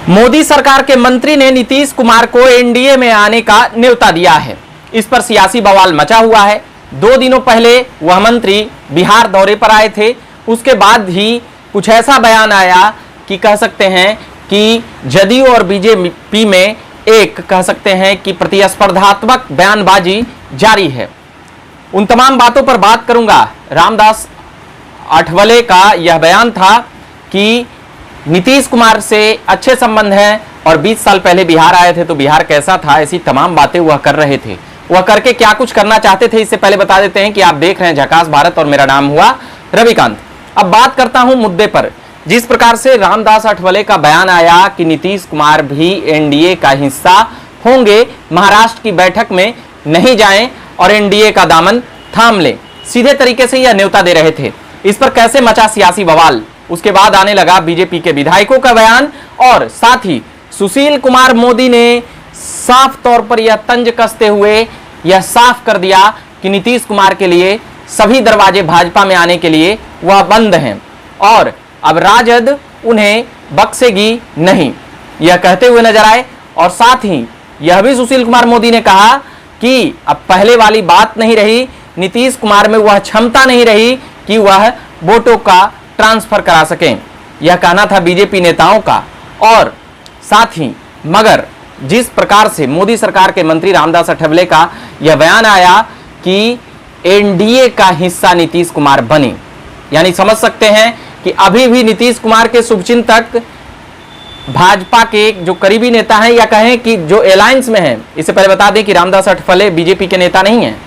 मोदी सरकार के मंत्री ने नीतीश कुमार को एनडीए में आने का न्योता दिया है। इस पर सियासी बवाल मचा हुआ है। 2 दिनों पहले वह मंत्री बिहार दौरे पर आए थे। उसके बाद ही कुछ ऐसा बयान आया कि कह सकते हैं कि जदयू और बीजेपी में एक कह सकते हैं कि प्रतिस्पर्धात्मक बयानबाजी जारी है। उन तमाम बातों पर बात करूंगा। रामदास आठवले का यह बयान था कि नीतीश कुमार से अच्छे संबंध हैं और 20 साल पहले बिहार आए थे तो बिहार कैसा था, ऐसी तमाम बातें वह कर रहे थे। वह करके क्या कुछ करना चाहते थे, इससे पहले बता देते हैं कि आप देख रहे हैं झकास भारत और मेरा नाम हुआ रविकांत। अब बात करता हूं मुद्दे पर। जिस प्रकार से रामदास आठवले का बयान आया कि नीतीश कुमार भी एनडीए का हिस्सा होंगे, महाराष्ट्र की बैठक में नहीं जाएं और एनडीए का दामन थाम लें, सीधे तरीके से यह न्योता दे रहे थे। इस पर कैसे मचा सियासी बवाल। उसके बाद आने लगा बीजेपी के विधायकों का बयान और साथ ही सुशील कुमार मोदी ने साफ तौर पर यह तंज कसते हुए यह साफ कर दिया कि नीतीश कुमार के लिए सभी दरवाजे भाजपा में आने के लिए वह बंद हैं और अब राजद उन्हें बख्शेगी नहीं, यह कहते हुए नजर आए। और साथ ही यह भी सुशील कुमार मोदी ने कहा कि अब पहले वाली बात नहीं रही, नीतीश कुमार में वह क्षमता नहीं रही कि वह वोटों का ट्रांसफर करा सकें, यह कहना था बीजेपी नेताओं का। और साथ ही मगर जिस प्रकार से मोदी सरकार के मंत्री रामदास आठवले का यह बयान आया कि एनडीए का हिस्सा नीतीश कुमार बने, यानी समझ सकते हैं कि अभी भी नीतीश कुमार के शुभचिंतक भाजपा के जो करीबी नेता हैं या कहें कि जो अलायंस में हैं। इससे पहले बता दें कि रामदास आठवले बीजेपी के नेता नहीं हैं,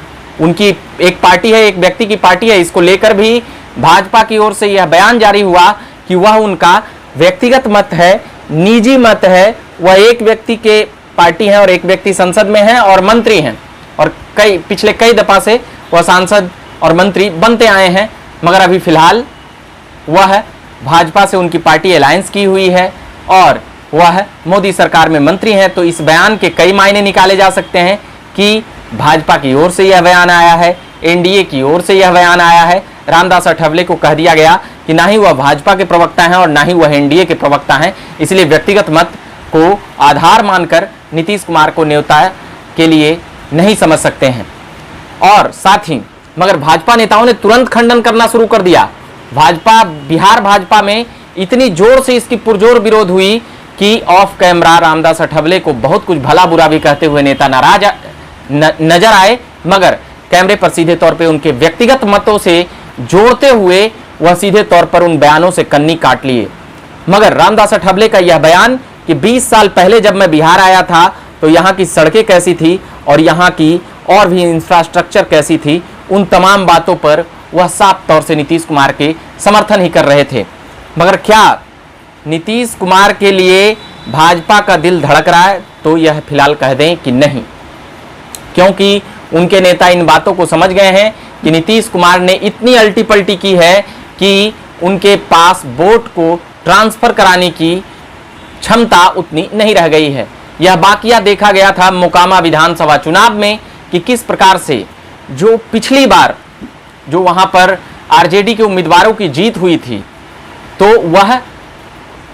उनकी एक पार्टी है, एक व्यक्ति की पार्टी है। इसको लेकर भी भाजपा की ओर से यह बयान जारी हुआ कि वह उनका व्यक्तिगत मत है, निजी मत है। वह एक व्यक्ति के पार्टी है और एक व्यक्ति संसद में है और मंत्री हैं और पिछले कई दफा से वह सांसद और मंत्री बनते आए हैं, मगर अभी फिलहाल वह भाजपा से उनकी पार्टी अलायंस की हुई है और वह मोदी सरकार में मंत्री हैं। तो इस बयान के कई मायने निकाले जा सकते हैं कि भाजपा की ओर से यह बयान आया है, एनडीए की ओर से यह बयान आया है। रामदास आठवले को कह दिया गया कि ना ही वह भाजपा के प्रवक्ता हैं और ना ही वह एनडीए के प्रवक्ता हैं, इसलिए व्यक्तिगत मत को आधार मानकर नीतीश कुमार को न्योता के लिए नहीं समझ सकते हैं। और साथ ही मगर भाजपा नेताओं ने तुरंत खंडन करना शुरू कर दिया। बिहार भाजपा में इतनी जोर से इसकी पुरजोर विरोध हुई कि ऑफ कैमरा रामदास आठवले को बहुत कुछ भला बुरा भी कहते हुए नेता नाराज नजर आए, मगर कैमरे पर सीधे तौर पे उनके व्यक्तिगत मतों से जोड़ते हुए वह सीधे तौर पर उन बयानों से कन्नी काट लिए। मगर रामदास आठवले का यह बयान कि 20 साल पहले जब मैं बिहार आया था तो यहाँ की सड़कें कैसी थी और यहाँ की और भी इंफ्रास्ट्रक्चर कैसी थी, उन तमाम बातों पर वह साफ तौर से नीतीश कुमार के समर्थन ही कर रहे थे। मगर क्या नीतीश कुमार के लिए भाजपा का दिल धड़क रहा है? तो यह फिलहाल कह दें कि नहीं, क्योंकि उनके नेता इन बातों को समझ गए हैं कि नीतीश कुमार ने इतनी अल्टी पल्टी की है कि उनके पास वोट को ट्रांसफर कराने की क्षमता उतनी नहीं रह गई है। यह बाकिया देखा गया था मोकामा विधानसभा चुनाव में कि किस प्रकार से जो पिछली बार जो वहां पर आरजेडी के उम्मीदवारों की जीत हुई थी, तो वह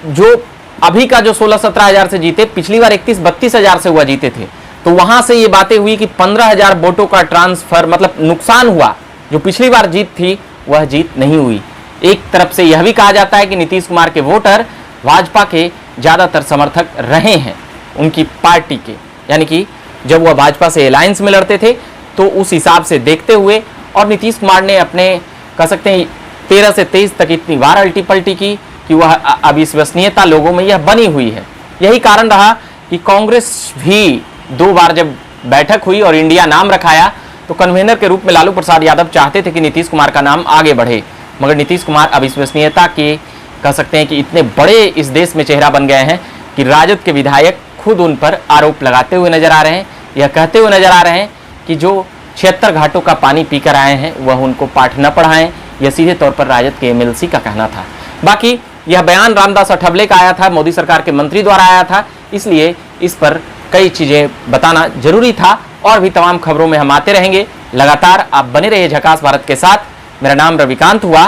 जो अभी का जो 16-17 हजार से जीते, पिछली बार 31-32 हजार से हुआ जीते थे। तो वहां से ये बातें हुई कि 15,000 वोटों का ट्रांसफर मतलब नुकसान हुआ। जो पिछली बार जीत थी वह जीत नहीं हुई। एक तरफ से यह भी कहा जाता है कि नीतीश कुमार के वोटर भाजपा के ज्यादातर समर्थक रहे हैं उनकी पार्टी के, यानी कि जब वह भाजपा से अलायंस में लड़ते थे तो उस हिसाब से देखते हुए। और नीतीश कुमार ने अपने कह सकते हैं 13 से 23 तक इतनी बार अल्टी पल्टी की कि वह अविश्वसनीयता लोगों में यह बनी हुई है। यही कारण रहा कि कांग्रेस भी 2 बार जब बैठक हुई और इंडिया नाम रखाया तो कन्वीनर के रूप में लालू प्रसाद यादव चाहते थे कि नीतीश कुमार का नाम आगे बढ़े, मगर नीतीश कुमार अविश्वसनीयता के कह सकते हैं कि इतने बड़े इस देश में चेहरा बन गए हैं कि राजद के विधायक खुद उन पर आरोप लगाते हुए नजर आ रहे हैं, यह कहते हुए नजर आ रहे हैं कि जो 76 घाटों का पानी पीकर आए हैं वह उनको पाठ न पढ़ाएं। यह सीधे तौर पर राजद के एमएलसी का कहना था। बाकी यह बयान रामदास आठवले का आया था, मोदी सरकार के मंत्री द्वारा आया था, इसलिए इस पर कई चीजें बताना जरूरी था। और भी तमाम खबरों में हम आते रहेंगे। लगातार आप बने रहिए झकास भारत के साथ। मेरा नाम रविकांत हुआ।